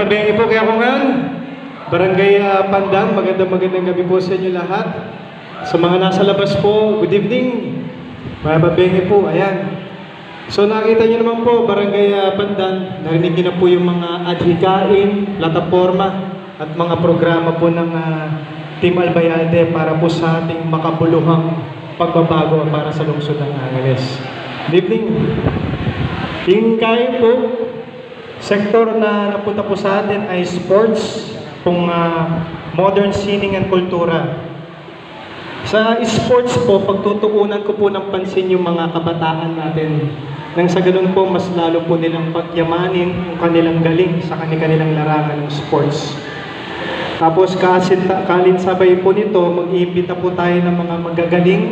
Marabeng po kaya ko ngayon. Barangay Pandan, magandang gabi po sa inyo lahat. Sa mga nasa labas po, good evening. Marabeng po, ayan. So nakita niyo naman po, Barangay Pandan, narinig niyo na po yung mga adhikain, plataforma, at mga programa po ng Team Albayalde para po sa ating makabuluhang pagbabago para sa lungsod ng Angeles. Good evening. Hingkay po, sektor na napunta po sa atin ay sports, kung modern sining and kultura. Sa sports po, pagtutuunan ko po ng pansin yung mga kabataan natin. Nang sa ganun po, mas lalo po nilang pagyamanin yung kanilang galing sa kanilang larangan ng sports. Tapos kalinsabay po nito, mag-iimbita po tayo ng mga magagaling,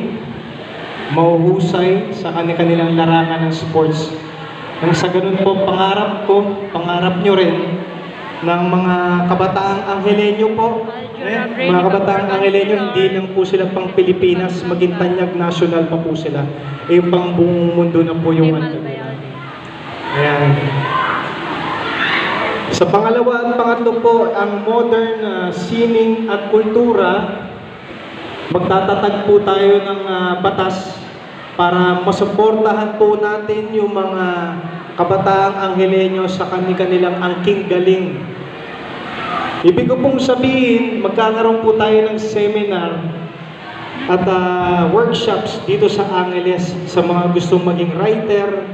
mauhusay sa kanilang larangan ng sports. Nang sa ganun po, pangarap nyo rin ng mga kabataang Angeleño po. Mga kabataang Angeleño, hindi lang po sila pang Pilipinas, maging tanyag national pa po sila. Pang buong mundo na po yung Ayan. Sa pangalawa at pangatlo po, ang modern sining at kultura, magtatatag po tayo ng batas para masuportahan po natin yung mga kabataang Angeleño sa kanilang angking galing. Ibig ko pong sabihin, magkakaroon po tayo ng seminar at workshops dito sa Angeles sa mga gustong maging writer,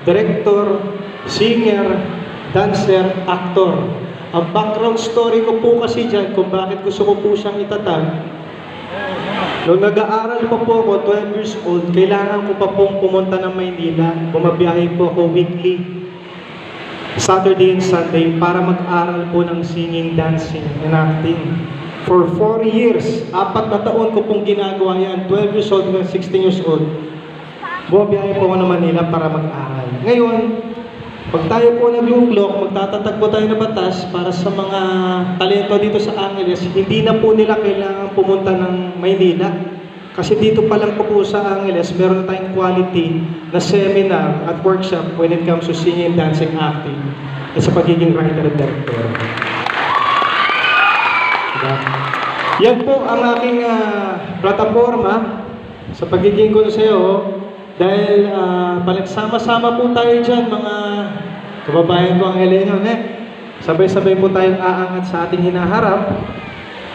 director, singer, dancer, actor. Ang background story ko po kasi dyan kung bakit gusto ko po siyang itatag. Noong nag-aaral pa po ako, 12 years old, kailangan ko pa pong pumunta ng Maynila. Bumabiyahe po ako weekly, Saturday and Sunday, para mag-aral po ng singing, dancing, and acting. For 4 years, 4 na taon ko pong ginagawa yan, 12 years old hanggang 16 years old. Bumabiyahe po ako ng Manila para mag-aral. Ngayon, pag tayo po nag-uklok, magtatatag po tayo ng batas para sa mga talento dito sa Angeles, hindi na po nila kailangan pumunta ng Maynila. Kasi dito pa lang po sa Angeles, meron na tayong quality na seminar at workshop when it comes to singing, dancing, acting, at sa pagiging writer at director. Yan po ang aking plataforma sa pagiging konseho. Dahil palagsama-sama po tayo dyan, mga kababayan ko ang Angeleño, sabay-sabay po tayong aangat sa ating hinaharap.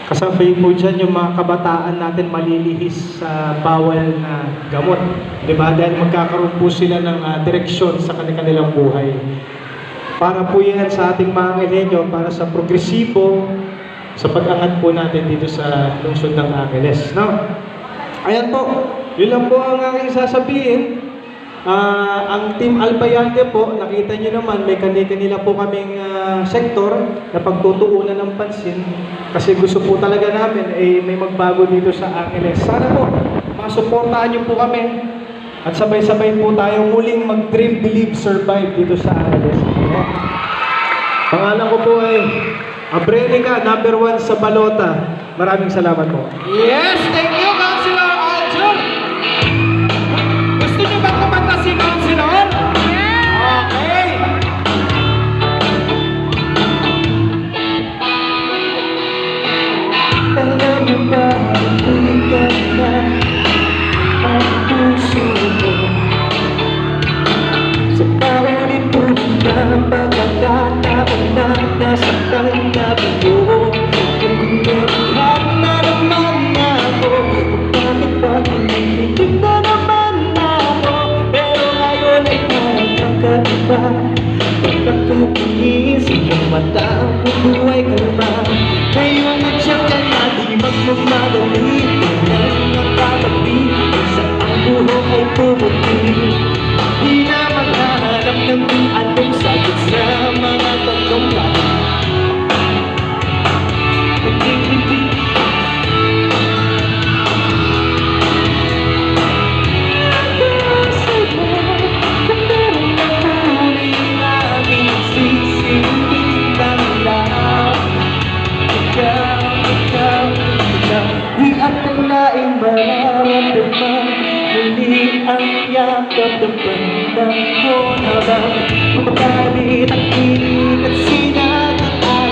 Kasabay po dyan yung mga kabataan natin malilihis sa bawal na gamot. Diba? Dahil magkakaroon po sila ng direksyon sa kanilang buhay. Para po yan sa ating mga Angeleño, para sa progresibo, sa pag-angat po natin dito sa lungsod ng Angeles. No? Ayan po. Yun lang po ang aking sasabihin. Ang Team Albayalde po, nakita nyo naman, may kanila po kaming sektor na pagtutuunan ng pansin. Kasi gusto po talaga namin, may magbago dito sa Angeles. Sana po, masuportahan nyo po kami. At sabay-sabay po tayo muling mag-dream, believe, survive dito sa Angeles. Pangalan ko po ay Abrenica, number 1 sa Balota. Maraming salamat po. Yes, thank you, Councilor Arjun. Gusto niyo ba kumanta si Councilor? Yeah! Okay. Alam mo ba, tumigat na ang puso mo sa bawat ipon na pagkakataon na nasaktan na buo. Kung gumagat na naman ako, bakit ba kinikilig na naman ako? Pero ngayon ay parang kakaiba. Pagkakatingin sa iyong mata, ang bubuhay ka naman. Ngayon at siya ka na, di magmamadali. Tingnan ang katabi, kung saan ang buhok ay pumuti. Di na maghahanap ng kung anong sagot sa mga tanong. Di akalaing mararamdaman muli ang yakap ng banda ko na lang. Kumakalit ang inig at sinag ang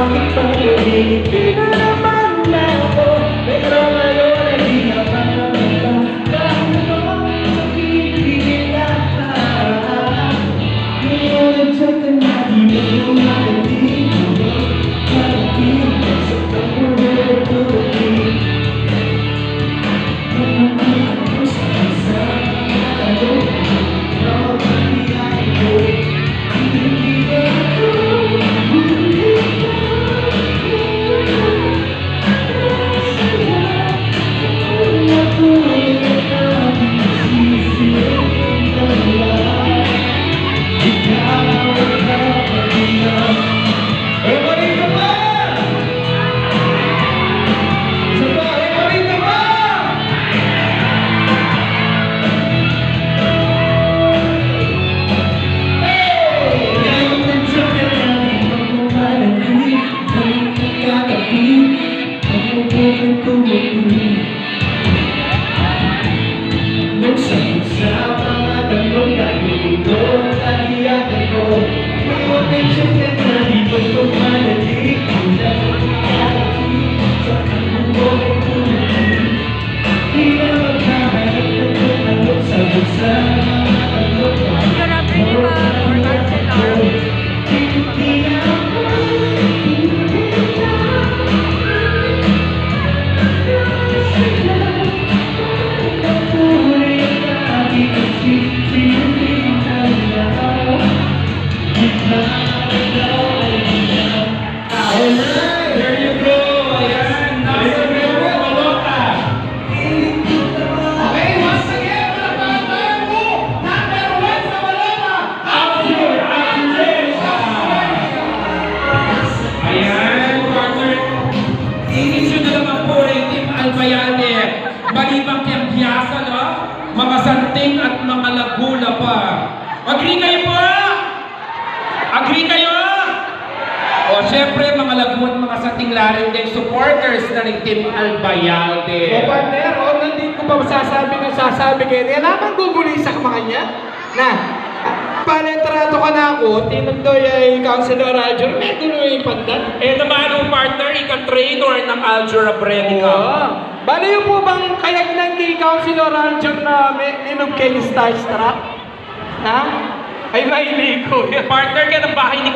bakit ba hindi na naman ako? Pero ngayon ay di na makamata. Dahil ako sa piling lahat. Ngayon ay siya ka na di mo kumakalit. Kakalit ka sa pagpulit-pulit. Mamamit ako sa isang talong. Ikaw ang biyay ko. Hindi ka ako. There you go! Ayan! Number 1, Balota! Okay, once again, palakpakan mo! Number 1 sa Balota! Arjun Angela! Ayan, partner! Inisyo na naman po rin Team Albayade. Malibang kiyang no? Mamasanting at mga lagula pa. Agree kayo po? Agree kayo? O syempre mga lagun, mga satinglarin din, supporters na ng Team Albayalde. O partner, nandito ko pa sasabi kayo. Yan naman guguli sa kamakanya na paletrato ka na ako, tinagdoy ay Councilor Alger, may gulo yung pandan. Eh naman ang partner, ika-trainer ng Algebra Brenica. Bali yung po bang kayag ng kay Councilor Alger na may linog kayo Starstruck? Ha? Ay, mahilig ko. Partner ka ng bahay ni